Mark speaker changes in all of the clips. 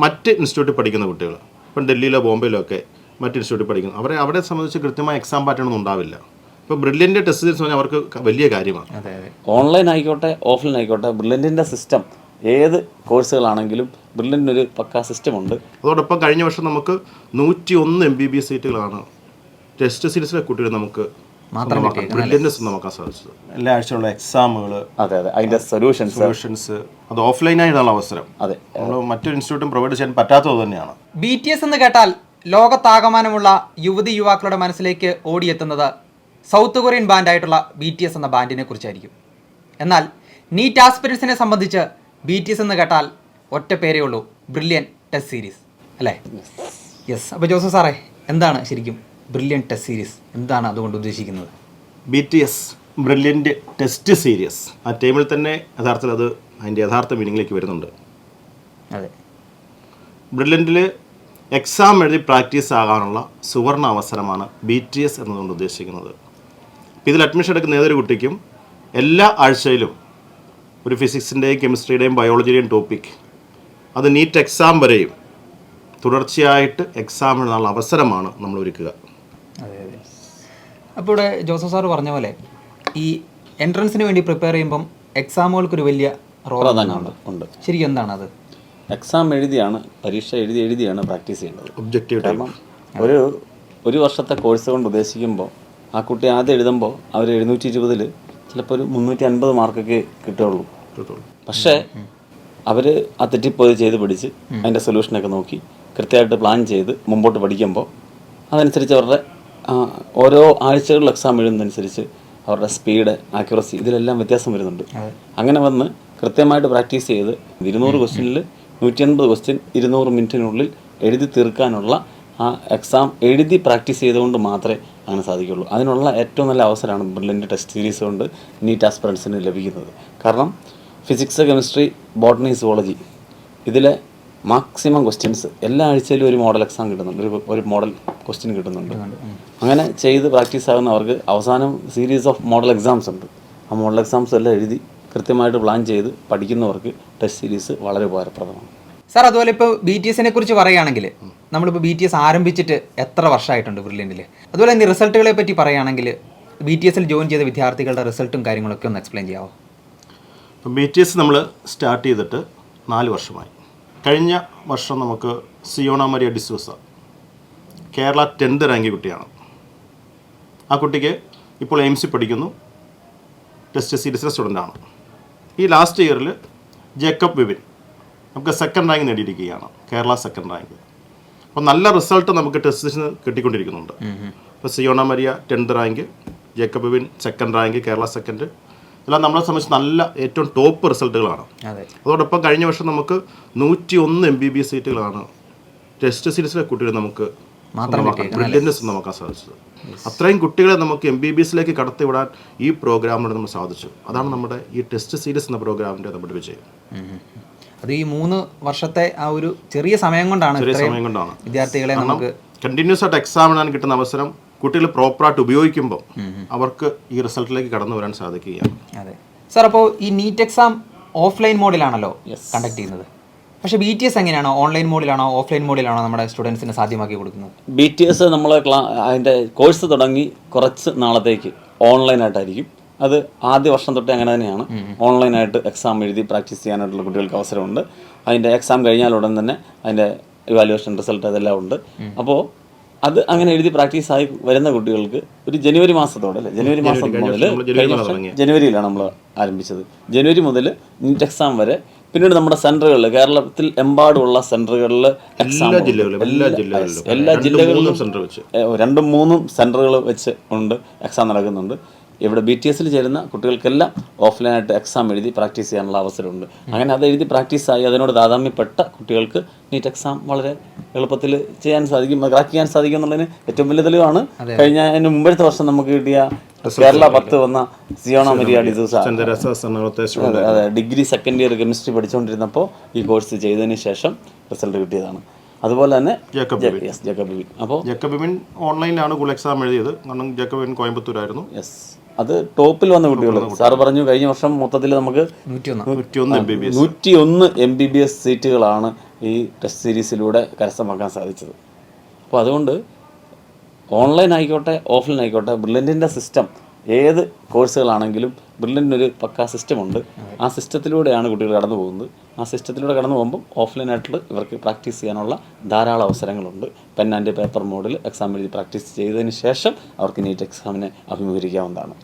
Speaker 1: മറ്റ് ഇൻസ്റ്റിറ്റ്യൂട്ടിൽ പഠിക്കുന്ന കുട്ടികൾ, ഇപ്പം ഡൽഹിയിലോ ബോംബെയിലോ ഒക്കെ മറ്റ് ഇൻസ്റ്റിറ്റ്യൂട്ടിൽ പഠിക്കുന്നു, അവരെ സംബന്ധിച്ച് കൃത്യമായ എക്സാം പാറ്റേൺ ഒന്നും ഉണ്ടാവില്ല. ഇപ്പോൾ ബ്രില്യൻ്റ് ടെസ്റ്റ് സീരീസ് പറഞ്ഞാൽ അവർക്ക് വലിയ കാര്യമാണ്.
Speaker 2: അതെ അതെ,
Speaker 3: ഓൺലൈൻ ആയിക്കോട്ടെ ഓഫ്ലൈൻ ആയിക്കോട്ടെ ബ്രില്യൻറ്റിൻ്റെ സിസ്റ്റം ഏത് കോഴ്സുകളാണെങ്കിലും ബ്രില്യൻറ്റിനൊരു പക്കാ സിസ്റ്റമുണ്ട്.
Speaker 1: അതോടൊപ്പം കഴിഞ്ഞ വർഷം നമുക്ക് 101 MBBS സീറ്റുകളാണ് ടെസ്റ്റ് സീരീസിലെ കുട്ടികൾ നമുക്ക് ബ്രില്യൻ്റ് സ്വന്തമാക്കാൻ സാധിച്ചത്. എല്ലാ ആഴ്ചയുള്ള എക്സാമുകൾ,
Speaker 3: അതെ അതെ, അതിൻ്റെ സൊല്യൂഷൻസ്
Speaker 1: അത് ഓഫ്ലൈനായിട്ടുള്ള അവസരം
Speaker 3: അതെ
Speaker 1: നമ്മൾ മറ്റൊരു ഇൻസ്റ്റിറ്റ്യൂട്ടും പ്രൊവൈഡ് ചെയ്യാൻ പറ്റാത്തത് തന്നെയാണ്.
Speaker 2: BTS എന്ന് കേട്ടാൽ ലോകത്താകമാനമുള്ള യുവതി യുവാക്കളുടെ മനസ്സിലേക്ക് ഓടിയെത്തുന്നത് സൗത്ത് കൊറിയൻ ബാൻഡായിട്ടുള്ള BTS എന്ന ബാൻഡിനെ കുറിച്ചായിരിക്കും. എന്നാൽ നീറ്റ് ആസ്പിരൻസിനെ സംബന്ധിച്ച് BTS എന്ന് കേട്ടാൽ ഒറ്റ പേരേ ഉള്ളൂ, ബ്രില്യൻ ടെസ്റ്റ് സീരീസ് അല്ലേ? യെസ്. അപ്പോൾ ജോസഫ് സാറേ, എന്താണ് ശരിക്കും ബ്രില്യൻ ടെസ്റ്റ് സീരീസ്, എന്താണ് അതുകൊണ്ട് ഉദ്ദേശിക്കുന്നത്?
Speaker 1: BTS ബ്രില്യൻ്റ് ടെസ്റ്റ് സീരീസ് ആ ടൈമിൽ തന്നെ യഥാർത്ഥത്തിൽ അത് അതിൻ്റെ യഥാർത്ഥ മീനിങ്ങിലേക്ക് വരുന്നുണ്ട്.
Speaker 2: അതെ,
Speaker 1: ബ്രില്യൻറ്റിൽ എക്സാം എഴുതി പ്രാക്ടീസ് ആകാനുള്ള സുവർണ അവസരമാണ് BTS എന്നതുകൊണ്ട് ഉദ്ദേശിക്കുന്നത്. ഇതിൽ അഡ്മിഷൻ എടുക്കുന്ന ഏതൊരു കുട്ടിക്കും എല്ലാ ആഴ്ചയിലും ഒരു ഫിസിക്സിൻ്റെയും കെമിസ്ട്രിയുടെയും ബയോളജിയുടെയും ടോപ്പിക് അത് നീറ്റ് എക്സാം വരെയും തുടർച്ചയായിട്ട് എക്സാം എഴുതാനുള്ള അവസരമാണ് നമ്മൾ ഒരുക്കുക.
Speaker 2: അതെ അതെ. അപ്പോൾ ഇവിടെ ജോസഫ് സാറ് പറഞ്ഞ പോലെ ഈ എൻട്രൻസിന് വേണ്ടി പ്രിപ്പയർ ചെയ്യുമ്പം എക്സാമുകൾക്കൊരു വലിയ റോൾ
Speaker 3: ഉണ്ട്.
Speaker 2: ശരിക്കും എന്താണ് അത്?
Speaker 3: എക്സാം എഴുതിയാണ്, പരീക്ഷ എഴുതിയാണ് പ്രാക്ടീസ് ചെയ്യേണ്ടത്.
Speaker 1: Objective time.
Speaker 3: ഒരു വർഷത്തെ കോഴ്സ് കൊണ്ട് ഉദ്ദേശിക്കുമ്പോൾ ആ കുട്ടി ആദ്യം എഴുതുമ്പോൾ അവർ 720 ചിലപ്പോൾ ഒരു 350 മാർക്കൊക്കെ കിട്ടുകയുള്ളൂ. പക്ഷേ അവർ ആ തെറ്റിപ്പോയി ചെയ്ത് പഠിച്ച് അതിൻ്റെ സൊല്യൂഷനൊക്കെ നോക്കി കൃത്യമായിട്ട് പ്ലാൻ ചെയ്ത് മുമ്പോട്ട് പഠിക്കുമ്പോൾ അതനുസരിച്ച് അവരുടെ ഓരോ ആഴ്ചകളിൽ എക്സാം എഴുതുന്നതനുസരിച്ച് അവരുടെ സ്പീഡ്, ആക്യുറസി ഇതിലെല്ലാം വ്യത്യാസം വരുന്നുണ്ട്. അങ്ങനെ വന്ന് കൃത്യമായിട്ട് പ്രാക്ടീസ് ചെയ്ത് 200 ക്വസ്റ്റ്യനിൽ 180 ക്വസ്റ്റ്യൻ 200 മിനിറ്റിനുള്ളിൽ എഴുതി തീർക്കാനുള്ള ആ എക്സാം എഴുതി പ്രാക്ടീസ് ചെയ്തുകൊണ്ട് മാത്രമേ അങ്ങനെ സാധിക്കുള്ളൂ. അതിനുള്ള ഏറ്റവും നല്ല അവസരമാണ് ബ്രില്യൻ്റ് ടെസ്റ്റ് സീരീസ് കൊണ്ട് നീറ്റ് ആസ്പിറൻസിന് ലഭിക്കുന്നത്. കാരണം ഫിസിക്സ്, കെമിസ്ട്രി, ബോട്ടണി, സുവോളജി ഇതിലെ മാക്സിമം ക്വസ്റ്റ്യൻസ് എല്ലാ ആഴ്ചയിലും ഒരു മോഡൽ എക്സാം കിട്ടുന്നുണ്ട്, ഒരു മോഡൽ ക്വസ്റ്റ്യൻ കിട്ടുന്നുണ്ട്. അങ്ങനെ ചെയ്ത് പ്രാക്ടീസ് ആകുന്നവർക്ക് അവസാനം സീരീസ് ഓഫ് മോഡൽ എക്സാംസ് ഉണ്ട്. ആ മോഡൽ എക്സാംസ് എല്ലാം എഴുതി കൃത്യമായിട്ട് പ്ലാൻ ചെയ്ത് പഠിക്കുന്നവർക്ക് ടെസ്റ്റ് സീരീസ് വളരെ ഉപകാരപ്രദമാണ്.
Speaker 2: സാർ, അതുപോലെ ഇപ്പോൾ BTSനെ കുറിച്ച് പറയുകയാണെങ്കിൽ നമ്മളിപ്പോൾ BTS ആരംഭിച്ചിട്ട് എത്ര വർഷമായിട്ടുണ്ട് ബ്രില്യൻറ്റിൽ? അതുപോലെ തന്നെ റിസൾട്ടുകളെ പറ്റി പറയുകയാണെങ്കിൽ BTSൽ ജോയിൻ ചെയ്ത വിദ്യാർത്ഥികളുടെ റിസൾട്ടും കാര്യങ്ങളൊക്കെ ഒന്ന് എക്സ്പ്ലെയിൻ ചെയ്യാമോ?
Speaker 1: ഇപ്പം BTS നമ്മൾ സ്റ്റാർട്ട് ചെയ്തിട്ട് 4 വർഷമായി. കഴിഞ്ഞ വർഷം നമുക്ക് സിയോണ മരിയ ഡിസൂസ കേരള 10th റാങ്ക് കുട്ടിയാണ്. ആ കുട്ടിക്ക് ഇപ്പോൾ AIMS പഠിക്കുന്നു, ടെസ്റ്റ് സീരീസിലെ സ്റ്റുഡൻ്റാണ്. ഈ ലാസ്റ്റ് ഇയറിൽ ജേക്കബ് വിപിൻ നമുക്ക് 2nd rank നേടിയിരിക്കുകയാണ്, Kerala 2nd rank. അപ്പോൾ നല്ല റിസൾട്ട് നമുക്ക് ടെസ്റ്റ് സീരീസിന് കിട്ടിക്കൊണ്ടിരിക്കുന്നുണ്ട്. ഇപ്പോൾ Siona Maria 10th rank, Jacob Vipin 2nd rank, Kerala 2nd, എല്ലാം നമ്മളെ സംബന്ധിച്ച് നല്ല ഏറ്റവും ടോപ്പ് റിസൾട്ടുകളാണ്. അതോടൊപ്പം കഴിഞ്ഞ വർഷം നമുക്ക് 101 MBBS സീറ്റുകളാണ് ടെസ്റ്റ് സീരീസിലെ കുട്ടികൾ നമുക്ക് ബ്രില്യൻ്റ് സ്വന്തമാക്കാൻ സാധിച്ചത്. അത്രയും കുട്ടികളെ നമുക്ക് MBBSലേക്ക് കടത്തിവിടാൻ ഈ പ്രോഗ്രാമിലൂടെ നമ്മൾ സാധിച്ചു. അതാണ് നമ്മുടെ ഈ ടെസ്റ്റ് സീരീസ് എന്ന പ്രോഗ്രാമിൻ്റെ നമ്മുടെ വിജയം.
Speaker 2: അത് ഈ 3 വർഷത്തെ ആ ഒരു ചെറിയ സമയം കൊണ്ടാണ് വിദ്യാർത്ഥികളെ നമുക്ക്
Speaker 1: കണ്ടിന്യൂസ് ആയിട്ട് എക്സാം എഴുതാൻ കിട്ടുന്ന അവസരം കുട്ടികൾ പ്രോപ്പറായിട്ട് ഉപയോഗിക്കുമ്പോൾ അവർക്ക് ഈ റിസൾട്ടിലേക്ക് കടന്നു വരാൻ സാധിക്കുകയാണ്.
Speaker 2: അതെ സാർ. അപ്പോൾ ഈ നീറ്റ് എക്സാം ഓഫ്ലൈൻ മോഡിലാണല്ലോ കണ്ടക്ട് ചെയ്യുന്നത്. പക്ഷേ BTS എങ്ങനെയാണോ, ഓൺലൈൻ മോഡിലാണോ ഓഫ്ലൈൻ മോഡിലാണോ നമ്മുടെ സ്റ്റുഡൻസിന് സാധ്യമാക്കി കൊടുക്കുന്നത്?
Speaker 3: BTS നമ്മൾ അതിൻ്റെ കോഴ്സ് തുടങ്ങി കുറച്ച് നാളത്തേക്ക് ഓൺലൈനായിട്ടായിരിക്കും. അത് ആദ്യ വർഷം തൊട്ടേ അങ്ങനെ തന്നെയാണ്. ഓൺലൈനായിട്ട് എക്സാം എഴുതി പ്രാക്ടീസ് ചെയ്യാനായിട്ടുള്ള കുട്ടികൾക്ക് അവസരമുണ്ട്. അതിൻ്റെ എക്സാം കഴിഞ്ഞാൽ ഉടൻ തന്നെ അതിൻ്റെ ഇവാലുവേഷൻ റിസൾട്ട് അതെല്ലാം ഉണ്ട്. അപ്പോൾ അത് അങ്ങനെ എഴുതി പ്രാക്ടീസ് ആയി വരുന്ന കുട്ടികൾക്ക് ഒരു ജനുവരി മാസത്തോടെ അല്ലേ, ജനുവരി മാസം മുതൽ ജനുവരിയിലാണ് നമ്മൾ ആരംഭിച്ചത്. ജനുവരി മുതൽ നീറ്റ് എക്സാം വരെ. പിന്നീട് നമ്മുടെ സെന്ററുകളിൽ കേരളത്തിൽ എമ്പാടുമുള്ള സെന്ററുകളിൽ എല്ലാ ജില്ലകളിലും 2-3 സെന്ററുകൾ വെച്ച് ഉണ്ട് എക്സാം നടക്കുന്നുണ്ട്. ഇവിടെ BTSൽ ചേരുന്ന കുട്ടികൾക്കെല്ലാം ഓഫ്ലൈനായിട്ട് എക്സാം എഴുതി പ്രാക്ടീസ് ചെയ്യാനുള്ള അവസരമുണ്ട്. അങ്ങനെ അത് എഴുതി പ്രാക്ടീസായി അതിനോട് താതാമ്യപ്പെട്ട കുട്ടികൾക്ക് നീറ്റ് എക്സാം വളരെ എളുപ്പത്തിൽ ചെയ്യാൻ സാധിക്കും, ക്രാക്ക് ചെയ്യാൻ സാധിക്കും എന്നുള്ളതിന് ഏറ്റവും വലിയ തെളിവാണ് കഴിഞ്ഞതിന് മുമ്പത്തെ വർഷം നമുക്ക് കിട്ടിയ കേരള 10 വന്ന സിയോണ മരിയ ഡിസൂസ. അതെ, ഡിഗ്രി 2nd ഇയർ കെമിസ്ട്രി പഠിച്ചുകൊണ്ടിരുന്നപ്പോൾ ഈ കോഴ്സ് ചെയ്തതിന് ശേഷം റിസൾട്ട് കിട്ടിയതാണ്. അതുപോലെ തന്നെ ജേക്കബ് വിപിൻ. അപ്പോൾ
Speaker 1: ജേക്കബ് വിപിൻ ഓൺലൈനിലാണ് കൂടുതൽ എക്സാം എഴുതിയത്. കാരണം ജേക്കബ് വിപിൻ കോയമ്പത്തൂരായിരുന്നു.
Speaker 3: അത് ടോപ്പിൽ വന്ന കുട്ടികൾ. സാറ് പറഞ്ഞു കഴിഞ്ഞ വർഷം മൊത്തത്തിൽ നമുക്ക് 101 MBBS സീറ്റുകളാണ് ഈ ടെസ്റ്റ് സീരീസിലൂടെ കരസ്ഥമാക്കാൻ സാധിച്ചത്. അപ്പോൾ അതുകൊണ്ട് ഓൺലൈൻ ആയിക്കോട്ടെ ഓഫ്ലൈൻ ആയിക്കോട്ടെ ബ്രില്യൻറ്റിൻ്റെ സിസ്റ്റം ഏത് കോഴ്സുകളാണെങ്കിലും ബ്രില്യൻറ്റിനൊരു പക്കാ സിസ്റ്റമുണ്ട്. ആ സിസ്റ്റത്തിലൂടെയാണ് കുട്ടികൾ കടന്നു പോകുന്നത്. ആ സിസ്റ്റത്തിലൂടെ കടന്നു പോകുമ്പോൾ ഓഫ്ലൈനായിട്ട് ഇവർക്ക് പ്രാക്ടീസ് ചെയ്യാനുള്ള ധാരാളം അവസരങ്ങളുണ്ട്. പെൻ ആൻഡ് പേപ്പർ മോഡിൽ എക്സാം എഴുതി പ്രാക്ടീസ് ചെയ്തതിന് ശേഷം അവർക്ക് നീറ്റ് എക്സാമിനെ അഭിമുഖീകരിക്കാവുന്നതാണ്.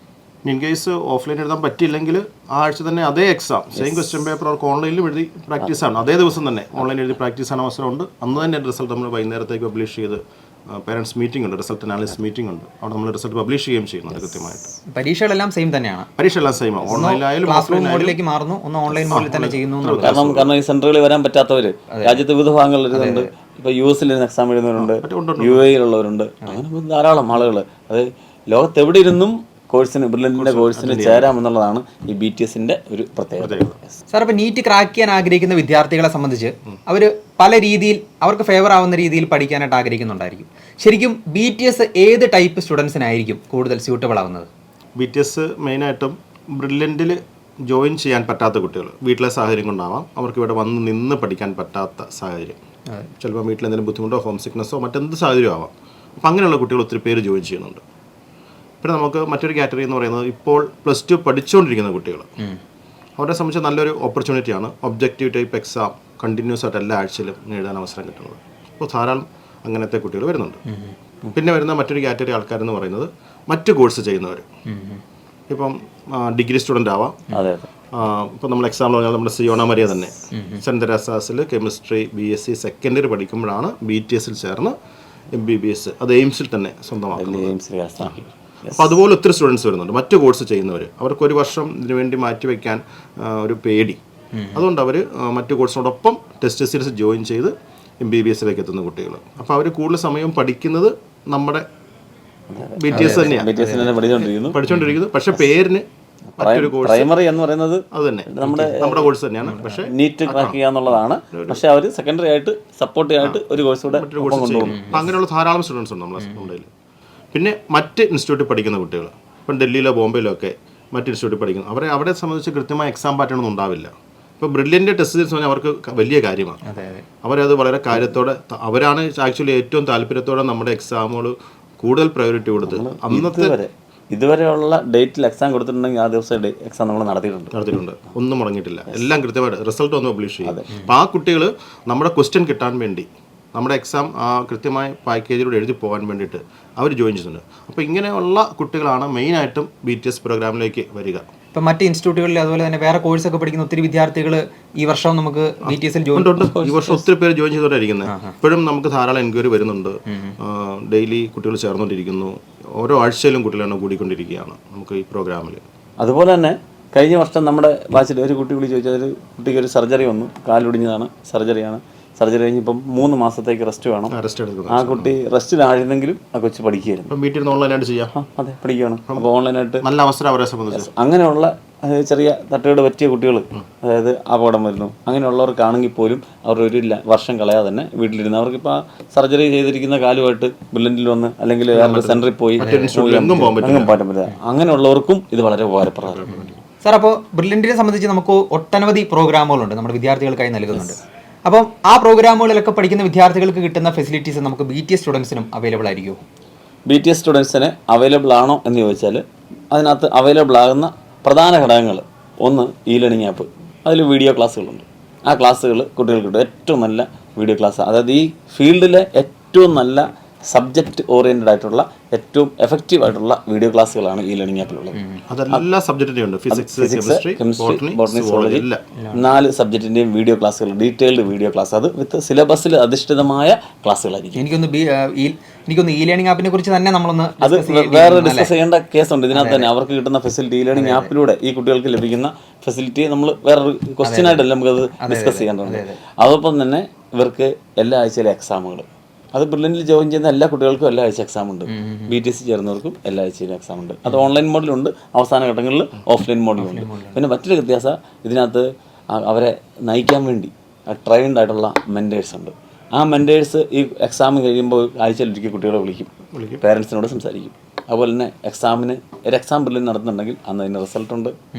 Speaker 1: ഇൻ കേസ് ഓഫ്ലൈൻ എഴുതാൻ പറ്റിയില്ലെങ്കിൽ ആ ആഴ്ച തന്നെ അതേ എക്സാം സെയിം ക്വസ്റ്റ്യൻ പേപ്പർ അവർക്ക് ഓൺലൈനിലും എഴുതി പ്രാക്ടീസാണ്. അതേ ദിവസം തന്നെ ഓൺലൈൻ എഴുതി പ്രാക്ടീസാണ് അവസരമുണ്ട്. അന്ന് തന്നെ റിസൾട്ട് നമ്മൾ വൈകുന്നേരത്തേക്ക് പബ്ലിഷ് ചെയ്ത് പേരൻസ് മീറ്റിംഗ് ഉണ്ട്, റിസൾട്ട് അനാലിസിസ് മീറ്റിംഗ് ഉണ്ട്. അവിടെ നമ്മൾ റിസൾട്ട് പബ്ലിഷ് ചെയ്യുകയും ചെയ്യുന്നുണ്ട് കൃത്യമായിട്ട്.
Speaker 2: പരീക്ഷകളെല്ലാം സെയിം തന്നെയാണ്.
Speaker 1: പരീക്ഷയെല്ലാം സെയിമാണ്. ഓൺലൈനിലായാലും
Speaker 2: ക്ലാസ് മോഡിലേക്ക് മാറുന്നു, ഒന്ന് ഓൺലൈൻ മോഡിൽ തന്നെ ചെയ്യുന്നു.
Speaker 3: കാരണം ഈ സെൻറ്ററുകളിൽ വരാൻ പറ്റാത്തവർ രാജ്യത്ത് വിവിധ ഭാഗങ്ങളിൽ വരുന്നുണ്ട്. ഇപ്പോൾ US എക്സാം എഴുതുന്നവരുണ്ട്, UAE അങ്ങനെ ധാരാളം ആളുകൾ. അത് ലോകത്തെവിടെ ഇരുന്നും ബ്രില്യൻറ്റിൻ്റെ കോഴ്സിന് ചേരാമെന്നുള്ളതാണ് ഈ BTSന്റെ ഒരു പ്രത്യേകത.
Speaker 2: സാർ, ഇപ്പോൾ നീറ്റ് ക്രാക്ക് ചെയ്യാൻ ആഗ്രഹിക്കുന്ന വിദ്യാർത്ഥികളെ സംബന്ധിച്ച് അവർ പല രീതിയിൽ അവർക്ക് ഫേവർ ആവുന്ന രീതിയിൽ പഠിക്കാനായിട്ട് ആഗ്രഹിക്കുന്നുണ്ടായിരിക്കും. ശരിക്കും BTS ഏത് ടൈപ്പ് സ്റ്റുഡൻസിനായിരിക്കും കൂടുതൽ സ്യൂട്ടബിൾ ആവുന്നത്?
Speaker 1: BTS മെയിനായിട്ടും ബ്രില്യൻറ്റിൽ ജോയിൻ ചെയ്യാൻ പറ്റാത്ത കുട്ടികൾ, വീട്ടിലെ സാഹചര്യം കൊണ്ടാവാം, അവർക്ക് ഇവിടെ വന്ന് നിന്ന് പഠിക്കാൻ പറ്റാത്ത സാഹചര്യം, ചിലപ്പോൾ വീട്ടിൽ എന്തെങ്കിലും ബുദ്ധിമുട്ടോ ഹോം സിക്നസ്സോ മറ്റെന്ത് സാഹചര്യം ആവാം. അപ്പോൾ അങ്ങനെയുള്ള കുട്ടികൾ ഒത്തിരി പേര് ജോയിൻ ചെയ്യുന്നുണ്ട്. പിന്നെ നമുക്ക് മറ്റൊരു കാറ്റഗറി എന്ന് പറയുന്നത് ഇപ്പോൾ +2 പഠിച്ചുകൊണ്ടിരിക്കുന്ന കുട്ടികൾ. അവരെ സംബന്ധിച്ച് നല്ലൊരു ഓപ്പർച്യൂണിറ്റിയാണ് ഒബ്ജക്റ്റീവ് ടൈപ്പ് എക്സാം കണ്ടിന്യൂസ് ആയിട്ട് എല്ലാ ആഴ്ചയിലും എഴുതാൻ അവസരം കിട്ടുന്നത്. അപ്പോൾ ധാരാളം അങ്ങനത്തെ കുട്ടികൾ വരുന്നുണ്ട്. പിന്നെ വരുന്ന മറ്റൊരു കാറ്റഗറി ആൾക്കാരെന്ന് പറയുന്നത് മറ്റ് കോഴ്സ് ചെയ്യുന്നവർ. ഇപ്പം ഡിഗ്രി സ്റ്റുഡൻ്റ് ആവാം. ഇപ്പോൾ നമ്മൾ എക്സാമ്പിൾ പറഞ്ഞാൽ നമ്മുടെ സിയോണ മരിയ തന്നെ സെൻറ്റ് തെരേസാസിൽ കെമിസ്ട്രി BSc സെക്കൻഡ് ഇയർ പഠിക്കുമ്പോഴാണ് BTSൽ ചേർന്ന് MBBS അത് എയിംസിൽ തന്നെ സ്വന്തമാക്കുന്നത്. അപ്പോൾ അതുപോലെ ഒത്തിരി സ്റ്റുഡൻസ് വരുന്നുണ്ട്. മറ്റു കോഴ്സ് ചെയ്യുന്നവർ, അവർക്ക് ഒരു വർഷം ഇതിനു വേണ്ടി മാറ്റിവെക്കാൻ ഒരു പേടി, അതുകൊണ്ട് അവർ മറ്റു കോഴ്സിനോടൊപ്പം ടെസ്റ്റ് സീരീസ് ജോയിൻ ചെയ്ത് MBBSലേക്ക് എത്തുന്ന കുട്ടികൾ. അപ്പോൾ അവർ കൂടുതൽ സമയം പഠിക്കുന്നത് നമ്മുടെ BTS തന്നെയാണ് പഠിച്ചുകൊണ്ടിരിക്കുന്നത്. പക്ഷേ പേരിന് മറ്റൊരു കോഴ്സ്
Speaker 3: പ്രൈമറി എന്ന് പറയുന്നത്
Speaker 1: അത് തന്നെ നമ്മുടെ കോഴ്സ് തന്നെയാണ്. പക്ഷേ
Speaker 3: നീറ്റ് ക്രാക്ക് ചെയ്യുക എന്നുള്ളതാണ്. പക്ഷേ അവർ സെക്കൻഡറി ആയിട്ട് സപ്പോർട്ട് ആയിട്ട് ഒരു കോഴ്സ് കൂടെ കൊണ്ടുപോകും.
Speaker 1: അങ്ങനെയുള്ള ധാരാളം സ്റ്റുഡൻസ് ഉണ്ട് നമ്മുടെ. പിന്നെ മറ്റ് ഇൻസ്റ്റിറ്റ്യൂട്ടിൽ പഠിക്കുന്ന കുട്ടികൾ, ഇപ്പം ഡൽഹിയിലോ ബോംബെയിലോ ഒക്കെ മറ്റ് ഇൻസ്റ്റിറ്റ്യൂട്ടിൽ പഠിക്കുന്നു, അവരെ സംബന്ധിച്ച് കൃത്യമായ എക്സാം പാറ്റേൺ ഒന്നും ഉണ്ടാവില്ല. ഇപ്പോൾ ബ്രില്യൻ്റ് ടെസ്റ്റ് സീരീസ് പറഞ്ഞാൽ അവർക്ക് വലിയ കാര്യമാണ്. അവരത് വളരെ കാര്യത്തോടെ, അവരാണ് ആക്ച്വലി ഏറ്റവും താല്പര്യത്തോടെ നമ്മുടെ എക്സാമുകൾ കൂടുതൽ പ്രയോറിറ്റി കൊടുത്ത് അന്നത്തെ
Speaker 3: ഇതുവരെയുള്ള ഡേറ്റിൽ എക്സാം കൊടുത്തിട്ടുണ്ടെങ്കിൽ ആ ദിവസം എക്സാം നമ്മൾ നടത്തിയിട്ടുണ്ട്.
Speaker 1: ഒന്നും മുടങ്ങിയിട്ടില്ല. എല്ലാം കൃത്യമായിട്ട് റിസൾട്ട് ഒന്ന് പബ്ലിഷ് ചെയ്യും. അപ്പോൾ ആ കുട്ടികൾ നമ്മുടെ ക്വസ്റ്റ്യൻ കിട്ടാൻ വേണ്ടി നമ്മുടെ എക്സാം കൃത്യമായ പാക്കേജിലൂടെ എഴുതി പോകാൻ വേണ്ടിയിട്ട് അവർ ജോയിൻ ചെയ്യുന്നുണ്ട്. അപ്പോൾ ഇങ്ങനെയുള്ള കുട്ടികളാണ് മെയിനായിട്ടും BTS പ്രോഗ്രാമിലേക്ക് വരിക.
Speaker 2: ഇപ്പം മറ്റ് ഇൻസ്റ്റിറ്റ്യൂട്ടുകളിൽ അതുപോലെ തന്നെ വേറെ കോഴ്സൊക്കെ പഠിക്കുന്ന ഒത്തിരി വിദ്യാർത്ഥികൾ ഈ വർഷം നമുക്ക് BTSൽ ജോയിൻ
Speaker 1: ഈ വർഷം ഒത്തിരി പേര് ജോയിൻ ചെയ്തുകൊണ്ടിരിക്കുന്നത്. ഇപ്പോഴും നമുക്ക് ധാരാളം എൻക്വയറി വരുന്നുണ്ട്. ഡെയിലി കുട്ടികൾ ചേർന്നുകൊണ്ടിരിക്കുന്നു. ഓരോ ആഴ്ചയിലും കുട്ടികളെണ്ണം കൂടിക്കൊണ്ടിരിക്കുകയാണ് നമുക്ക് ഈ പ്രോഗ്രാമിൽ.
Speaker 3: അതുപോലെ തന്നെ കഴിഞ്ഞ വർഷം നമ്മുടെ ബാച്ചിൽ ഒരു കുട്ടി വിളിച്ച് ചോദിച്ചാൽ ഒരു കുട്ടിക്ക് ഒരു സർജറി വന്നു, കാലൊടിഞ്ഞതാണ്, സർജറിയാണ്. സർജറി കഴിഞ്ഞിപ്പം 3 മാസത്തേക്ക് റെസ്റ്റ് വേണം. ആ കുട്ടി റെസ്റ്റിലായിരുന്നെങ്കിലും ആ കൊച്ചു പഠിക്കുകയായിരുന്നു.
Speaker 1: വീട്ടിൽ ഓൺലൈനായിട്ട് ചെയ്യാം.
Speaker 3: അതെ, പഠിക്കുകയാണ്. അപ്പോൾ ഓൺലൈനായിട്ട്
Speaker 1: നല്ല അവസരം അവരെ സംബന്ധിച്ച്.
Speaker 3: അങ്ങനെയുള്ള ചെറിയ തട്ടുകേട് പറ്റിയ കുട്ടികൾ, അതായത് അപകടം വരുന്നു, അങ്ങനെയുള്ളവർക്കാണെങ്കിൽ പോലും അവർ ഒരു വർഷം കളയാതെ തന്നെ വീട്ടിലിരുന്ന് അവർക്കിപ്പോൾ സർജറി ചെയ്തിരിക്കുന്ന കാലുമായിട്ട് ബ്രില്യൻറ്റിൽ വന്ന് അല്ലെങ്കിൽ വേറെ സെൻറ്ററിൽ പോയി എങ്ങും പോകാൻ പറ്റില്ല. അങ്ങനെയുള്ളവർക്കും ഇത് വളരെ ഉപകാരപ്രദമാണ്.
Speaker 2: സാർ, അപ്പോൾ ബ്രില്യൻറ്റിനെ സംബന്ധിച്ച് നമുക്ക് ഒട്ടനവധി പ്രോഗ്രാമുകളുണ്ട് നമ്മുടെ വിദ്യാർത്ഥികൾക്കായി നൽകുന്നുണ്ട്. അപ്പം ആ പ്രോഗ്രാമുകളിലൊക്കെ പഠിക്കുന്ന വിദ്യാർത്ഥികൾക്ക് കിട്ടുന്ന ഫെസിലിറ്റീസ് നമുക്ക് BTS സ്റ്റുഡൻസിനും അവൈലബിൾ ആയിരിക്കുമോ?
Speaker 3: BTS സ്റ്റുഡൻസിന് അവൈലബിൾ ആണോ എന്ന് ചോദിച്ചാൽ അതിനകത്ത് അവൈലബിൾ ആകുന്ന പ്രധാന ഘടകങ്ങൾ, ഒന്ന് ലേണിംഗ് ആപ്പ്, അതിൽ വീഡിയോ ക്ലാസ്സുകളുണ്ട്. ആ ക്ലാസ്സുകൾ കുട്ടികൾക്ക് ഏറ്റവും നല്ല വീഡിയോ ക്ലാസ്, അതായത് ഈ ഫീൽഡിലെ ഏറ്റവും നല്ല സബ്ജക്റ്റ് ഓറിയൻറ്റഡ് ആയിട്ടുള്ള ഏറ്റവും എഫക്റ്റീവ് ആയിട്ടുള്ള വീഡിയോ ക്ലാസ്സുകളാണ് ലേണിംഗ് ആപ്പിലുള്ളത്.
Speaker 1: അതെല്ലാ സബ്ജക്റ്റിൻ്റെയും ഉണ്ട്. ഫിസിക്സ്, കെമിസ്ട്രി, ബോട്ടണി, സുവോളജി 4 സബ്ജക്റ്റിൻ്റെയും വീഡിയോ ക്ലാസ്സുകൾ, ഡീറ്റെയിൽഡ് വീഡിയോ ക്ലാസ്, അത് വിത്ത് സിലബസിൽ അധിഷ്ഠിതമായ ക്ലാസ്സുകളായിരിക്കും.
Speaker 2: എനിക്കൊന്ന് ലേണിംഗ് ആപ്പിനെ കുറിച്ച് തന്നെ നമ്മളൊന്ന്
Speaker 3: അത് വേറെ ഡിസ്കസ് ചെയ്യേണ്ട കേസുണ്ട്. ഇതിനകത്ത് തന്നെ അവർക്ക് കിട്ടുന്ന ഫെസിലിറ്റി, ലേണിംഗ് ആപ്പിലൂടെ ഈ കുട്ടികൾക്ക് ലഭിക്കുന്ന ഫെസിലിറ്റി നമ്മൾ വേറൊരു ക്വസ്റ്റ്യൻ ആയിട്ടല്ല നമുക്കത് ഡിസ്കസ് ചെയ്യേണ്ടതുണ്ട്. അതോടൊപ്പം തന്നെ ഇവർക്ക് എല്ലാ ആഴ്ചയിലെ എക്സാമുകൾ, അത് ബ്രില്യൻറ്റിൽ ജോയിൻ ചെയ്യുന്ന എല്ലാ കുട്ടികൾക്കും എല്ലാ ആഴ്ച എക്സാം ഉണ്ട്. BTS ചേർന്നവർക്കും എല്ലാ ആഴ്ചയിലും എക്സാം ഉണ്ട്. അത് ഓൺലൈൻ മോഡിലുണ്ട്, അവസാന ഘട്ടങ്ങളിൽ ഓഫ്ലൈൻ മോഡിലുണ്ട്. പിന്നെ മറ്റൊരു വ്യത്യാസം, ഇതിനകത്ത് അവരെ നയിക്കാൻ വേണ്ടി ട്രെയിൻഡ് ആയിട്ടുള്ള മെൻറ്റേഴ്സ് ഉണ്ട്. ആ മെൻറ്റേഴ്സ് ഈ എക്സാം കഴിയുമ്പോൾ ആഴ്ചയിലൊരിക്കൽ കുട്ടികളെ വിളിക്കും, പേരൻസിനോട് സംസാരിക്കും. അതുപോലെ തന്നെ എക്സാമിന് ഒരു എക്സാം ബ്രില്യൻ നടത്തുന്നുണ്ടെങ്കിൽ അന്ന് അതിന് റിസൾട്ടുണ്ട്,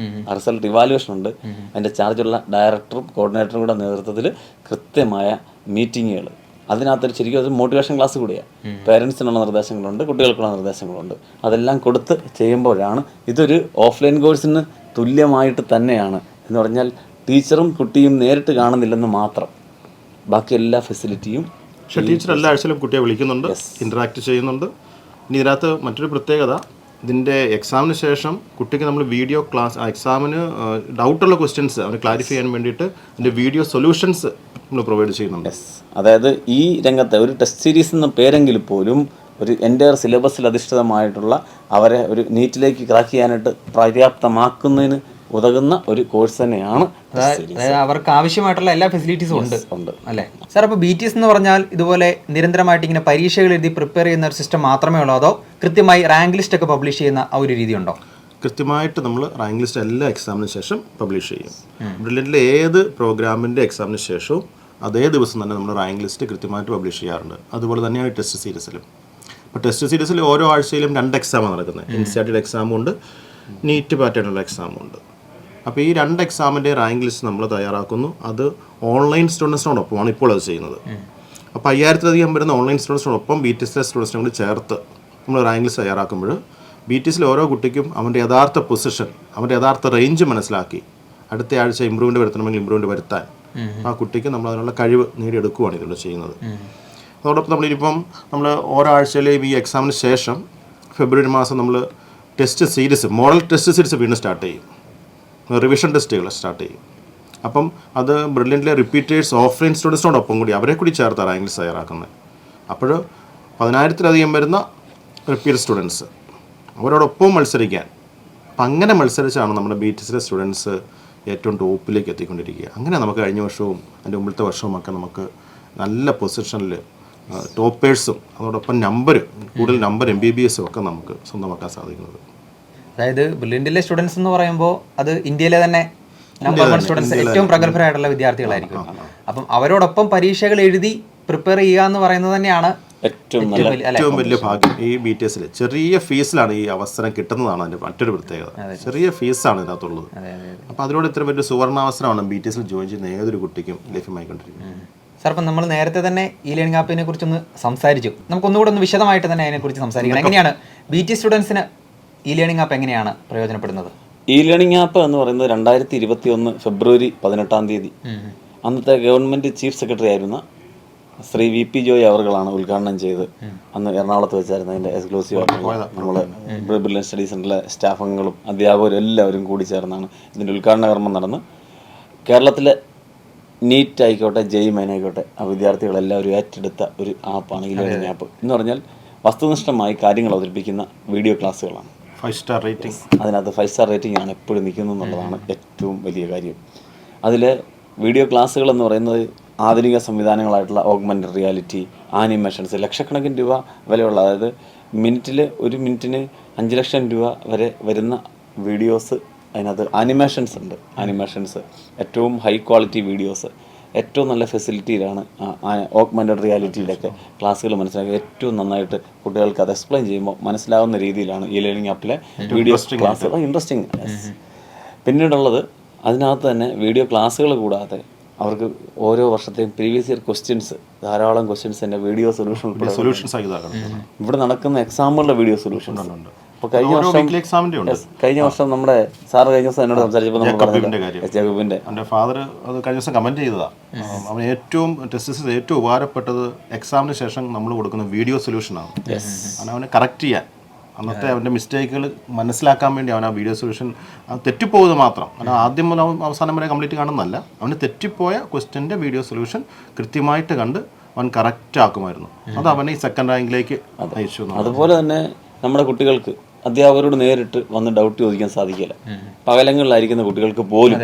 Speaker 3: ആ റിസൾട്ട് ഇവാലുവേഷൻ ഉണ്ട്. അതിൻ്റെ ചാർജുള്ള ഡയറക്ടറും കോർഡിനേറ്ററും കൂടെ നേതൃത്വത്തിൽ കൃത്യമായ മീറ്റിങ്ങുകൾ, അതിനകത്ത് ശരിക്കും ഒരു മോട്ടിവേഷൻ ക്ലാസ് കൂടിയാണ്. പേരൻസിനുള്ള നിർദ്ദേശങ്ങളുണ്ട്, കുട്ടികൾക്കുള്ള നിർദ്ദേശങ്ങളുണ്ട്. അതെല്ലാം കൊടുത്ത് ചെയ്യുമ്പോഴാണ് ഇതൊരു ഓഫ്ലൈൻ കോഴ്സിന് തുല്യമായിട്ട് തന്നെയാണ് എന്ന് പറഞ്ഞാൽ ടീച്ചറും കുട്ടിയും നേരിട്ട് കാണുന്നില്ലെന്ന് മാത്രം, ബാക്കി എല്ലാ ഫെസിലിറ്റിയും.
Speaker 1: പക്ഷേ ടീച്ചർ എല്ലാ ആഴ്ചയിലും കുട്ടിയെ വിളിക്കുന്നുണ്ട്, ഇൻറ്ററാക്ട് ചെയ്യുന്നുണ്ട്. ഇനി ഇതിനകത്ത് മറ്റൊരു പ്രത്യേകത, ഇതിൻ്റെ എക്സാമിന് ശേഷം കുട്ടിക്ക് നമ്മൾ വീഡിയോ ക്ലാസ്, എക്സാമിന് ഡൗട്ടുള്ള ക്വസ്റ്റ്യൻസ് അവന് ക്ലാരിഫൈ ചെയ്യാൻ വേണ്ടിയിട്ട് അതിൻ്റെ വീഡിയോ സൊല്യൂഷൻസ് നമ്മൾ പ്രൊവൈഡ് ചെയ്യുന്നുണ്ട്.
Speaker 3: അതായത് ഈ രംഗത്തെ ഒരു ടെസ്റ്റ് സീരീസ് എന്ന പേരെങ്കിൽ പോലും ഒരു എൻ്റയർ സിലബസിൽ അധിഷ്ഠിതമായിട്ടുള്ള അവരെ ഒരു നീറ്റിലേക്ക് ക്രാക്ക് ചെയ്യാനായിട്ട് പര്യാപ്തമാക്കുന്നതിന് ഉതകുന്ന ഒരു കോഴ്സ് തന്നെയാണ്.
Speaker 2: അതായത് അവർക്ക് ആവശ്യമായിട്ടുള്ള എല്ലാ ഫെസിലിറ്റീസും ഉണ്ട് അല്ലേ സാർ? അപ്പോൾ BTS എന്ന് പറഞ്ഞാൽ ഇതുപോലെ നിരന്തരമായിട്ട് ഇങ്ങനെ പരീക്ഷകൾ എഴുതി പ്രിപ്പയർ ചെയ്യുന്ന ഒരു സിസ്റ്റം മാത്രമേ ഉള്ളൂ, അതോ കൃത്യമായി റാങ്ക് ലിസ്റ്റ് ഒക്കെ പബ്ലിഷ് ചെയ്യുന്ന ആ ഒരു രീതി ഉണ്ടോ?
Speaker 1: കൃത്യമായിട്ട് നമ്മൾ റാങ്ക് ലിസ്റ്റ് എല്ലാ എക്സാമിന് ശേഷം പബ്ലിഷ് ചെയ്യും. ബ്രില്യൻറ്റിലെ ഏത് പ്രോഗ്രാമിൻ്റെ എക്സാമിന് ശേഷവും അതേ ദിവസം തന്നെ നമ്മൾ റാങ്ക് ലിസ്റ്റ് കൃത്യമായിട്ട് പബ്ലിഷ് ചെയ്യാറുണ്ട്. അതുപോലെ തന്നെയാണ് ടെസ്റ്റ് സീരീസിലും. അപ്പോൾ ടെസ്റ്റ് സീരീസിൽ ഓരോ ആഴ്ചയിലും 2 എക്സാമാണ് നടക്കുന്നത്. NCERT എക്സാമും ഉണ്ട്, നീറ്റ് പാറ്റേണുള്ള എക്സാമും ഉണ്ട്. അപ്പോൾ ഈ 2 എക്സാമിൻ്റെ റാങ്ക് ലിസ്റ്റ് നമ്മൾ തയ്യാറാക്കുന്നു. അത് ഓൺലൈൻ സ്റ്റുഡൻസിനോടൊപ്പമാണ് ഇപ്പോൾ അത് ചെയ്യുന്നത്. അപ്പോൾ 5000-ലധികം വരുന്ന ഓൺലൈൻ സ്റ്റുഡൻസിനോടൊപ്പം BTSലെ സ്റ്റുഡൻസിനെ കൂടി ചേർത്ത് നമ്മൾ റാങ്ക് ലിസ്റ്റ് തയ്യാറാക്കുമ്പോൾ BTSലെ ഓരോ കുട്ടിക്കും അവൻ്റെ യഥാർത്ഥ പൊസിഷൻ, അവൻ്റെ യഥാർത്ഥ റേഞ്ച് മനസ്സിലാക്കി അടുത്ത ആഴ്ച ഇമ്പ്രൂവ്മെൻറ്റ് വരുത്തണമെങ്കിൽ ഇമ്പ്രൂവ്മെൻറ്റ് വരുത്താൻ ആ കുട്ടിക്ക് നമ്മൾ അതിനുള്ള കഴിവ് നേടിയെടുക്കുകയാണ് ഇതിലൂടെ ചെയ്യുന്നത്. അതോടൊപ്പം നമ്മൾ ഓരോ ആഴ്ചയിലെയും ഈ എക്സാമിന് ശേഷം ഫെബ്രുവരി മാസം നമ്മൾ test series, model test series വീണ്ടും സ്റ്റാർട്ട് ചെയ്യും. റിവിഷൻ ടെസ്റ്റുകൾ സ്റ്റാർട്ട് ചെയ്യും. അപ്പം അത് ബ്രില്യൻറ്റിലെ റിപ്പീറ്റേഴ്സ് ഓഫ്ലൈൻ സ്റ്റുഡൻസിനോടൊപ്പം കൂടി അവരെ കൂടി ചേർത്ത് റാങ്ക് ലിസ്റ്റ് തയ്യാറാക്കുന്നത്. അപ്പോൾ 10,000-ലധികം വരുന്ന റിപ്പീറ്റ് സ്റ്റുഡൻസ് അവരോടൊപ്പം മത്സരിക്കാൻ. അപ്പം അങ്ങനെ മത്സരിച്ചാണ് നമ്മുടെ BTSലെ സ്റ്റുഡൻസ് ഏറ്റവും ടോപ്പിലേക്ക് എത്തിക്കൊണ്ടിരിക്കുക. അങ്ങനെ നമുക്ക് കഴിഞ്ഞ വർഷവും അതിൻ്റെ മുമ്പത്തെ വർഷവുമൊക്കെ നമുക്ക് നല്ല പൊസിഷനിൽ ടോപ്പേഴ്സും അതോടൊപ്പം കൂടുതൽ നമ്പർ MBBS ഒക്കെ നമുക്ക് സ്വന്തമാക്കാൻ സാധിക്കുന്നത്.
Speaker 2: അതായത് ബ്രില്യൻറ്റിലെ സ്റ്റുഡൻസ് എന്ന് പറയുമ്പോൾ അത് ഇന്ത്യയിലെ തന്നെ നമ്പർ 1 സ്റ്റുഡൻസ്, ഏറ്റവും പ്രഗത്ഭരായിട്ടുള്ള വിദ്യാർത്ഥികളായിരിക്കും. അപ്പം അവരോടൊപ്പം പരീക്ഷകൾ എഴുതി പ്രിപ്പയർ ചെയ്യുക എന്ന് പറയുന്നത് തന്നെയാണ്
Speaker 1: ഏറ്റവും വലിയ ഭാഗ്യം. ഈ BTSൽ ചെറിയ ഫീസിലാണ് ഈ അവസരം കിട്ടുന്നതാണ് അതിൻ്റെ മറ്റൊരു പ്രത്യേകത. ചെറിയ ഫീസാണ് ഇതിനകത്തുള്ളത്. അപ്പോൾ അതിലൂടെ ഇത്ര വലിയ സുവർണാവസരമാണ് BTSൽ ജോയിൻ ചെയ്യുന്ന ഏതൊരു കുട്ടിക്കും ലഭ്യമായിക്കൊണ്ടിരിക്കുന്നത്.
Speaker 2: സാർ, ഇപ്പം നമ്മൾ നേരത്തെ തന്നെ ഈ ലേണിംഗ് ആപ്പിനെ കുറിച്ചൊന്ന് സംസാരിച്ചു. നമുക്കൊന്നുകൂടെ ഒന്ന് വിശദമായിട്ട് തന്നെ അതിനെക്കുറിച്ച് സംസാരിക്കണം. എങ്ങനെയാണ് BTS സ്റ്റുഡൻസിന് ഈ ലേണിംഗ് ആപ്പ് എങ്ങനെയാണ് പ്രയോജനപ്പെടുന്നത്?
Speaker 3: ഈ ലേണിംഗ് ആപ്പ് എന്ന് പറയുന്നത് 2021 ഫെബ്രുവരി 18 അന്നത്തെ ഗവൺമെൻറ് ചീഫ് സെക്രട്ടറി ആയിരുന്ന ശ്രീ VP ജോയ് അവർകളാണ് ഉദ്ഘാടനം ചെയ്ത് അന്ന് എറണാകുളത്ത് വെച്ചായിരുന്നു അതിൻ്റെ എക്സ്ക്ലൂസീവ് ആയിട്ട് നമ്മൾ ബ്രില്യൻ സ്റ്റഡി സെൻ്ററിലെ സ്റ്റാഫ് അംഗങ്ങളും അധ്യാപകരും എല്ലാവരും കൂടി ചേർന്നാണ് ഇതിൻ്റെ ഉദ്ഘാടന കർമ്മം നടന്ന്. കേരളത്തിലെ നീറ്റ് ആയിക്കോട്ടെ JEE ആയിക്കോട്ടെ ആ വിദ്യാർത്ഥികളെല്ലാവരും ഏറ്റെടുത്ത ഒരു ആപ്പാണ് ഈ ലേണിംഗ് ആപ്പ്. എന്ന് പറഞ്ഞാൽ വസ്തുനിഷ്ഠമായി കാര്യങ്ങൾ അവതരിപ്പിക്കുന്ന വീഡിയോ ക്ലാസ്സുകളാണ്.
Speaker 1: 5 സ്റ്റാർ റേറ്റിംഗ്,
Speaker 3: അതിനകത്ത് 5 സ്റ്റാർ റേറ്റിംഗ് ആണ് എപ്പോഴും നിൽക്കുന്നത് എന്നുള്ളതാണ് ഏറ്റവും വലിയ കാര്യം. അതിൽ വീഡിയോ ക്ലാസ്സുകൾ എന്ന് പറയുന്നത് ആധുനിക സംവിധാനങ്ങളായിട്ടുള്ള ഓഗ്മെൻറ്റഡ് റിയാലിറ്റി, ആനിമേഷൻസ്, ലക്ഷക്കണക്കിന് രൂപ വിലയുള്ള, അതായത് ഒരു മിനിറ്റിന് 5 ലക്ഷം രൂപ വരെ വരുന്ന വീഡിയോസ് അതിനകത്ത് ആനിമേഷൻസ് ഏറ്റവും ഹൈ ക്വാളിറ്റി വീഡിയോസ്, ഏറ്റവും നല്ല ഫെസിലിറ്റിയിലാണ് ഓഗ്മെൻറ്റഡ് റിയാലിറ്റിയിലൊക്കെ ക്ലാസ്സുകൾ മനസ്സിലാക്കി ഏറ്റവും നന്നായിട്ട് കുട്ടികൾക്ക് അത് എക്സ്പ്ലെയിൻ ചെയ്യുമ്പോൾ മനസ്സിലാവുന്ന രീതിയിലാണ് ഈ ലേണിംഗ് ആപ്പിലെ വീഡിയോ ക്ലാസ്സുകൾ ഇൻട്രസ്റ്റിംഗ്. പിന്നീടുള്ളത് അതിനകത്ത് തന്നെ വീഡിയോ ക്ലാസ്സുകൾ കൂടാതെ അവർക്ക് ഓരോ വർഷത്തെയും പ്രീവിയസ് ഇയർ ക്വസ്റ്റ്യൻസ്, ധാരാളം ക്വസ്റ്റ്യൻസ് തന്നെ വീഡിയോ സൊല്യൂഷൻസ് ഇവിടെ നടക്കുന്ന എക്സാമുകളുടെ വീഡിയോ സൊല്യൂഷൻസ് ഉണ്ട്. അപ്പോൾ കഴിഞ്ഞ വർഷം നമ്മുടെ സാറ് കഴിഞ്ഞ ദിവസം എന്നോട് സംസാരിച്ചപ്പോൾ ജേക്കബിൻ്റെ
Speaker 1: എൻ്റെ ഫാദർ അത് കഴിഞ്ഞ ദിവസം കമൻറ്റ് ചെയ്തതാണ്. അവൻ ഏറ്റവും ടെസ്റ്റ് ഏറ്റവും ഉപകാരപ്പെട്ടത് എക്സാമിന് ശേഷം നമ്മൾ കൊടുക്കുന്ന വീഡിയോ സൊല്യൂഷനാണ്. അവനെ കറക്റ്റ് ചെയ്യാൻ, അന്നത്തെ അവൻ്റെ മിസ്റ്റേക്കുകൾ മനസ്സിലാക്കാൻ വേണ്ടി അവൻ ആ വീഡിയോ സൊല്യൂഷൻ തെറ്റിപ്പോകുന്നത് മാത്രം, ആദ്യം മുതൽ അവസാനം വരെ കംപ്ലീറ്റ് കാണുന്നതല്ല, അവന് തെറ്റിപ്പോയ ക്വസ്റ്റ്യൻ്റെ വീഡിയോ സൊല്യൂഷൻ കൃത്യമായിട്ട് കണ്ട് അവൻ കറക്റ്റ് ആക്കുമായിരുന്നു. അത് അവനെ ഈ സെക്കൻഡ് റാങ്കിലേക്ക് അയച്ചു.
Speaker 3: അതുപോലെ തന്നെ നമ്മുടെ കുട്ടികൾക്ക് അധ്യാപകരോട് നേരിട്ട് വന്ന് ഡൗട്ട് ചോദിക്കാൻ സാധിക്കില്ല. പകലങ്ങളിലായിരിക്കുന്ന കുട്ടികൾക്ക് പോലും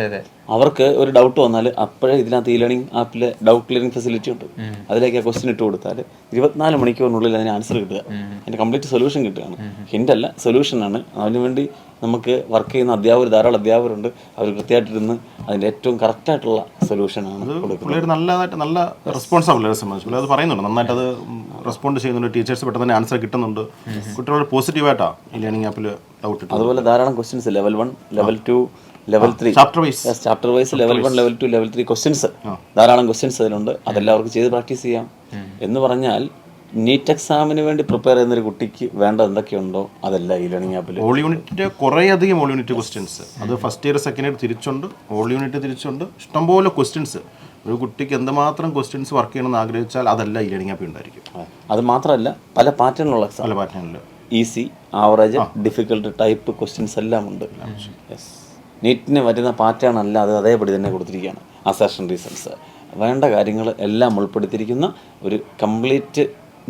Speaker 3: അവർക്ക് ഒരു ഡൗട്ട് വന്നാൽ അപ്പോഴേ ഇതിനകത്ത് ഈ ലേണിംഗ് ആപ്പിലെ ഡൗട്ട് ക്ലിയറിംഗ് ഫെസിലിറ്റി ഉണ്ട്. അതിലേക്ക് ആ ക്വസ്റ്റ്യൻ ഇട്ട് കൊടുത്താൽ 24 മണിക്കൂറിനുള്ളിൽ അതിന് ആൻസർ കിട്ടുക, അതിൻ്റെ കംപ്ലീറ്റ് സൊല്യൂഷൻ കിട്ടുകയാണ്. ഹിൻ്റല്ല, സൊല്യൂഷനാണ്. അതിനുവേണ്ടി നമുക്ക് വർക്ക് ചെയ്യുന്ന ധാരാളം അധ്യാപകരുണ്ട്. അവർ കൃത്യമായിട്ടിരുന്ന് അതിൻ്റെ ഏറ്റവും കറക്റ്റായിട്ടുള്ള സൊല്യൂഷനാണ് കൊടുക്കുന്നത്.
Speaker 1: നല്ല റെസ്പോൺസാണ് പിള്ളേരെ സംബന്ധിച്ച്. അത് പറയുന്നുണ്ട് നന്നായിട്ട്. അത് റെസ്പോണ്ട് ചെയ്യുന്നുണ്ട്, ടീച്ചേഴ്സ് പെട്ടെന്ന് തന്നെ ആൻസർ കിട്ടുന്നുണ്ട്. കുട്ടികളോട് പോസിറ്റീവായിട്ടാണ് ഈ ലേണിംഗ് ആപ്പിൽ ഡൗട്ട് ഇട്ടത്.
Speaker 3: അതുപോലെ ധാരാളം questions level 1, level 2, level 3 chapter wise level 1, level 2, level 3 questions, ധാരാളം ക്വസ്റ്റ്യൻസ് അതിലുണ്ട്. അതെല്ലാം അവർക്ക് ചെയ്ത് പ്രാക്ടീസ് ചെയ്യാം. എന്ന് പറഞ്ഞാൽ നീറ്റ് എക്സാമിന് വേണ്ടി പ്രിപ്പയർ ചെയ്യുന്നൊരു കുട്ടിക്ക് വേണ്ട എന്തൊക്കെയുണ്ടോ അതെല്ലാം ഈ ലേണിംഗ് ആപ്പിൽ.
Speaker 1: ഓൾ യൂണിറ്റിൻ്റെ കുറേയധികം ഓൾ യൂണിറ്റ് ക്വസ്റ്റ്യൻസ്, അത് ഫസ്റ്റ് ഇയർ സെക്കൻഡ് ഇയർ തിരിച്ചുണ്ട്, ഓൾ യൂണിറ്റ് തിരിച്ചുണ്ട്, ഇഷ്ടംപോലെ ക്വസ്റ്റ്യൻസ്. ഒരു കുട്ടിക്ക് എന്തുമാത്രം ക്വസ്റ്റ്യൻസ് വർക്ക് ചെയ്യണമെന്ന് ആഗ്രഹിച്ചാൽ അതെല്ലാം ഈ ലേണിംഗ് ആപ്പിൽ ഉണ്ടായിരിക്കും.
Speaker 3: അത് മാത്രമല്ല പല പാറ്റേണിലുള്ള എക്സാം,
Speaker 1: പല പാറ്റേണിൽ
Speaker 3: easy, average, difficult type questions എല്ലാം ഉണ്ട്. യെസ്, നീറ്റിന് വരുന്ന പാറ്റേൺ അല്ല, അത് അതേപടി തന്നെ കൊടുത്തിരിക്കുകയാണ്. അസർഷൻ റീസൺസ്, വേണ്ട കാര്യങ്ങൾ എല്ലാം ഉൾപ്പെടുത്തിയിരിക്കുന്ന ഒരു കംപ്ലീറ്റ്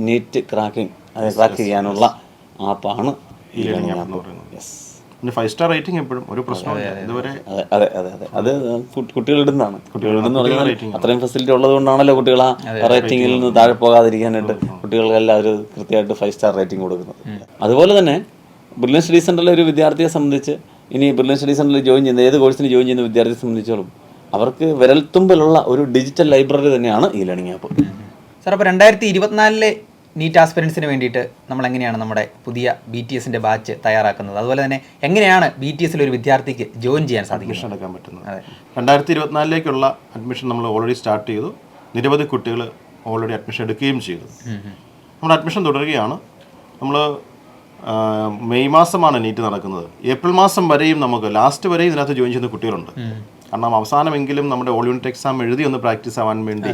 Speaker 3: നീറ്റ് ക്രാക്ക് ചെയ്യാനുള്ള ആപ്പാണ് ഈ learning app. Yes,
Speaker 1: 5 star rating എപ്പോഴും ഒരു പ്രശ്നമില്ല ഇതുവരെ.
Speaker 3: അതെ അതെ അതെ, അത് കുട്ടികളിടുന്നതാണ്. കുട്ടികളിടുന്ന പറഞ്ഞാൽ അത്രയും ഫെസിലിറ്റി ഉള്ളത് കൊണ്ടാണല്ലോ കുട്ടികൾ ആ റേറ്റിംഗിൽ നിന്ന് താഴെ പോകാതിരിക്കാനായിട്ട് കുട്ടികൾക്കെല്ലാം ഒരു കൃത്യമായിട്ട് 5 സ്റ്റാർ റേറ്റിംഗ് കൊടുക്കുന്നത്. അതുപോലെ തന്നെ ബ്രില്യൻ സ്റ്റഡി സെൻ്ററിലെ ഒരു വിദ്യാർത്ഥിയെ സംബന്ധിച്ച്, ഇനി ബ്രില്യൻ സ്റ്റഡി സെൻ്ററിൽ ജോയിൻ ചെയ്യുന്ന ഏത് കോഴ്സിന് ജോയിൻ ചെയ്യുന്ന വിദ്യാർത്ഥിയെ സംബന്ധിച്ചോളം അവർക്ക് വിരൽത്തുമ്പിലുള്ള ഒരു ഡിജിറ്റൽ ലൈബ്രറി തന്നെയാണ് ഈ ലേണിംഗ് ആപ്പ്.
Speaker 2: സാർ, അപ്പോൾ 2024 നീറ്റ് ആസ്പിരൻസിന് വേണ്ടിയിട്ട് നമ്മൾ എങ്ങനെയാണ് നമ്മുടെ പുതിയ BTS ബാച്ച് തയ്യാറാക്കുന്നത്? അതുപോലെ തന്നെ എങ്ങനെയാണ് BTS ഒരു വിദ്യാർത്ഥിക്ക് ജോയിൻ ചെയ്യാൻ സാധിക്കും,
Speaker 1: അഡ്മിഷൻ എടുക്കാൻ പറ്റുന്നത്? 2024 അഡ്മിഷൻ നമ്മൾ ഓൾറെഡി സ്റ്റാർട്ട് ചെയ്തു. നിരവധി കുട്ടികൾ ഓൾറെഡി അഡ്മിഷൻ എടുക്കുകയും ചെയ്തു. നമ്മുടെ അഡ്മിഷൻ തുടരുകയാണ്. നമ്മൾ മെയ് മാസമാണ് നീറ്റ് നടക്കുന്നത്. ഏപ്രിൽ മാസം വരെയും നമുക്ക് ലാസ്റ്റ് വരെയും ഇതിനകത്ത് ജോയിൻ ചെയ്യുന്ന കുട്ടികളുണ്ട്. കാരണം അവസാനമെങ്കിലും നമ്മുടെ ഓൾ യൂണിറ്റ് എക്സാം എഴുതി ഒന്ന് പ്രാക്ടീസ് ആവാൻ വേണ്ടി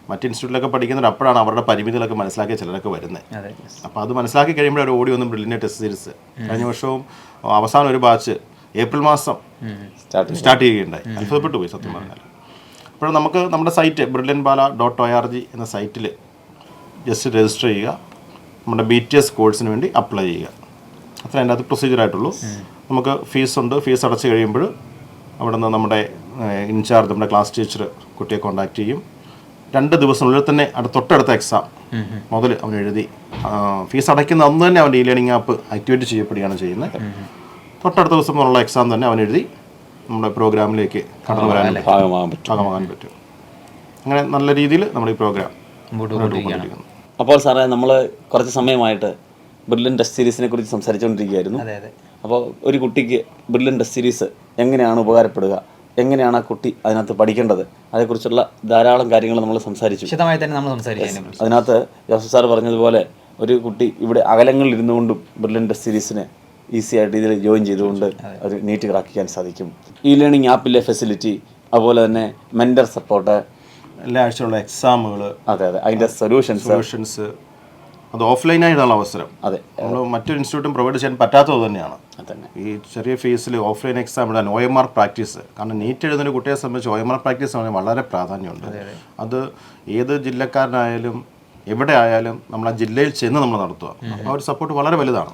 Speaker 1: മറ്റ് ഇൻസ്റ്റിറ്റ്യൂട്ടിലൊക്കെ പഠിക്കുന്നവർ അപ്പോഴാണ് അവരുടെ പരിമിതികളൊക്കെ മനസ്സിലാക്കിയ ചിലരൊക്കെ വരുന്നത്. അപ്പോൾ അത് മനസ്സിലാക്കി കഴിയുമ്പോൾ അവർ ഓടി വന്ന് ബ്രില്യൻ്റ് ടെസ്റ്റ് സീരീസ് കഴിഞ്ഞ വർഷവും അവസാനം ഒരു ബാച്ച് ഏപ്രിൽ മാസം സ്റ്റാർട്ട് ചെയ്യുകയുണ്ടായി. അത്ഭുതപ്പെട്ടു പോയി സത്യം പറഞ്ഞാൽ. അപ്പോൾ നമുക്ക് നമ്മുടെ സൈറ്റ് brilliantbala.org എന്ന സൈറ്റിൽ ജസ്റ്റ് രജിസ്റ്റർ ചെയ്യുക, നമ്മുടെ BTS കോഴ്സിന് വേണ്ടി അപ്ലൈ ചെയ്യുക. അത്ര അതിൻ്റെ അത് പ്രൊസീജിയറായിട്ടുള്ളൂ. നമുക്ക് ഫീസുണ്ട്. ഫീസ് അടച്ച് കഴിയുമ്പോൾ അവിടെ നിന്ന് നമ്മുടെ ഇൻചാർജ്, നമ്മുടെ ക്ലാസ് ടീച്ചർ കുട്ടിയെ കോൺടാക്ട് ചെയ്യും. 2 ദിവസത്തിനുള്ളിൽ തന്നെ തൊട്ടടുത്ത എക്സാം മുതൽ അവൻ എഴുതി ഫീസ് അടയ്ക്കുന്ന അന്ന് തന്നെ അവൻ്റെ ഈ ലേണിംഗ് ആപ്പ് ആക്ടിവേറ്റ് ചെയ്യപ്പെടുകയാണ് ചെയ്യുന്നത്. തൊട്ടടുത്ത ദിവസം മുതലുള്ള എക്സാം തന്നെ അവൻ എഴുതി നമ്മുടെ പ്രോഗ്രാമിലേക്ക് കടന്നു വരാൻ ഭാഗമാകാൻ പറ്റും. അങ്ങനെ നല്ല രീതിയിൽ നമ്മൾ ഈ പ്രോഗ്രാം മുമ്പോട്ട്.
Speaker 3: അപ്പോൾ സാറേ, നമ്മൾ കുറച്ച് സമയമായിട്ട് ബ്രില്യൻ ടെസ്റ്റ് സീരീസിനെ കുറിച്ച് സംസാരിച്ചുകൊണ്ടിരിക്കുകയായിരുന്നു. അപ്പോൾ ഒരു കുട്ടിക്ക് ബ്രില്യൻ ടെസ്റ്റ് സീരീസ് എങ്ങനെയാണ് ഉപകാരപ്പെടുക, എങ്ങനെയാണ് ആ കുട്ടി അതിനകത്ത് പഠിക്കേണ്ടത്, അതേക്കുറിച്ചുള്ള ധാരാളം കാര്യങ്ങൾ നമ്മൾ സംസാരിച്ചു.
Speaker 2: വിശദമായി തന്നെ നമ്മൾ സംസാരിച്ചു.
Speaker 3: അതിനകത്ത് ജോസഫ് സാർ പറഞ്ഞതുപോലെ ഒരു കുട്ടി ഇവിടെ അകലങ്ങളിൽ ഇരുന്നുകൊണ്ടും ബ്രില്യൻ ടെസ്റ്റ് സീരീസിന് ഈസി ആയിട്ട് ഇതിൽ ജോയിൻ ചെയ്തുകൊണ്ട് ഒരു നീറ്റ് ക്രാക്ക് ചെയ്യാൻ സാധിക്കും. ഈ ലേണിംഗ് ആപ്പിലെ ഫെസിലിറ്റി, അതുപോലെ തന്നെ മെൻറ്റർ സപ്പോർട്ട്,
Speaker 1: എല്ലാ ആഴ്ചയുള്ള എക്സാമുകൾ,
Speaker 3: അതെ അതിൻ്റെ സൊല്യൂഷൻസ്,
Speaker 1: അത് ഓഫ്ലൈനായിട്ടുള്ള അവസരം.
Speaker 3: അതെ,
Speaker 1: നമ്മൾ മറ്റൊരു ഇൻസ്റ്റിറ്റ്യൂട്ടും പ്രൊവൈഡ് ചെയ്യാൻ പറ്റാത്തത് തന്നെയാണ്. ഈ ചെറിയ ഫീസിൽ ഓഫ്ലൈൻ എക്സാം ഇടാൻ OMR പ്രാക്ടീസ്. കാരണം നീറ്റ് എഴുതുന്ന കുട്ടിയെ സംബന്ധിച്ച് OMR പ്രാക്ടീസ് ആണെങ്കിൽ വളരെ പ്രാധാന്യമുണ്ട്. അത് ഏത് ജില്ലക്കാരനായാലും എവിടെ ആയാലും നമ്മൾ ആ ജില്ലയിൽ ചെന്ന് നമ്മൾ നടത്തുക. ആ ഒരു സപ്പോർട്ട് വളരെ വലുതാണ്.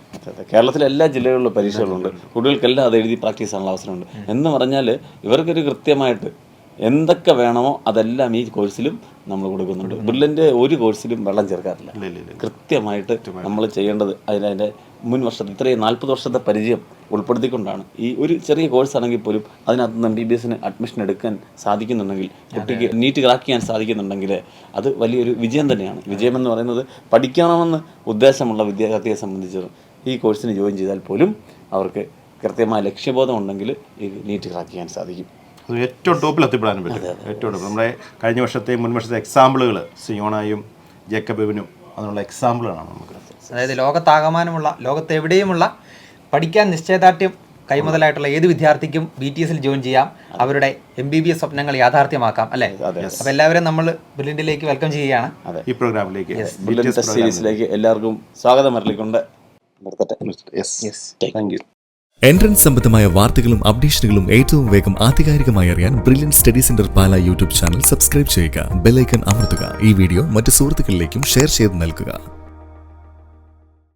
Speaker 3: കേരളത്തിലെ എല്ലാ ജില്ലകളിലും പരീക്ഷകളുണ്ട്. കുട്ടികൾക്കെല്ലാം അത് എഴുതി പ്രാക്ടീസ് ചെയ്യാനുള്ള അവസരമുണ്ട്. എന്ന് പറഞ്ഞാൽ ഇവർക്കൊരു കൃത്യമായിട്ട് എന്തൊക്കെ വേണമോ അതെല്ലാം ഈ കോഴ്സിലും നമ്മൾ കൊടുക്കുന്നുണ്ട്. ബ്രില്യൻ്റ് ഒരു കോഴ്സിലും വെള്ളം ചേർക്കാറില്ല. കൃത്യമായിട്ട് നമ്മൾ ചെയ്യേണ്ടത് അതിൻ്റെ മുൻ വർഷത്തെ ഇത്രയും 40 വർഷത്തെ പരിചയം ഉൾപ്പെടുത്തിക്കൊണ്ടാണ്. ഈ ഒരു ചെറിയ കോഴ്സ് ആണെങ്കിൽ പോലും അതിനകത്ത് നിന്ന് MBBSന് അഡ്മിഷൻ എടുക്കാൻ സാധിക്കുന്നുണ്ടെങ്കിൽ, കുട്ടിക്ക് നീറ്റ് ക്രാക്ക് ചെയ്യാൻ സാധിക്കുന്നുണ്ടെങ്കിൽ അത് വലിയൊരു വിജയം തന്നെയാണ്. വിജയം എന്ന് പറയുന്നത് പഠിക്കണമെന്ന് ഉദ്ദേശമുള്ള വിദ്യാർത്ഥിയെ സംബന്ധിച്ച് ഈ കോഴ്സിന് ജോയിൻ ചെയ്താൽ പോലും അവർക്ക് കൃത്യമായ ലക്ഷ്യബോധം ഉണ്ടെങ്കിൽ ഈ നീറ്റ് ക്രാക്ക് ചെയ്യാൻ സാധിക്കും.
Speaker 1: അത് ഏറ്റവും ടോപ്പിൽ എത്തിപ്പെടാനും പറ്റും. ഏറ്റവും ടോപ്പ് നമ്മുടെ കഴിഞ്ഞ വർഷത്തെയും മുൻ വർഷത്തെ എക്സാമ്പിളുകൾ സിയോണയും ജേക്കബിനും അതിനുള്ള എക്സാമ്പിളുകളാണ് നമുക്ക്.
Speaker 2: അതായത് ലോകത്താകമാനമുള്ള, ലോകത്തെവിടെയുമുള്ള പഠിക്കാൻ നിശ്ചയദാർഢ്യം കൈമുതലായിട്ടുള്ള ഏത് വിദ്യാർത്ഥിക്കും BTSൽ ജോയിൻ ചെയ്യാം. അവരുടെ MBBS സ്വപ്നങ്ങൾ യാഥാർത്ഥ്യമാക്കാം, അല്ലേ? അപ്പോൾ എല്ലാവരും നമ്മൾ ബ്രില്യൻ്റിലേക്ക് വെൽക്കം ചെയ്യുകയാണ്.
Speaker 1: ഈ പ്രോഗ്രാമിലേക്ക്,
Speaker 3: ബ്രില്യൻ ടെസ്റ്റ് സീരീസിലേക്ക് എല്ലാവർക്കും സ്വാഗതം അറിയിക്കൊണ്ട് നിർത്തട്ടെ. Thank you.
Speaker 4: എൻട്രൻസ് സംബന്ധമായ വാർത്തകളും അപ്ഡേഷനുകളും ഏറ്റവും വേഗം ആധികാരികമായി അറിയാൻ ബ്രില്യൻ സ്റ്റഡി സെന്റർ പാല യൂട്യൂബ് ചാനൽ സബ്സ്ക്രൈബ് ചെയ്യുക. ബെൽ ഐക്കൺ അമർത്തുക. ഈ വീഡിയോ മറ്റ് സുഹൃത്തുക്കളിലേക്കും ഷെയർ ചെയ്ത് നൽകുക.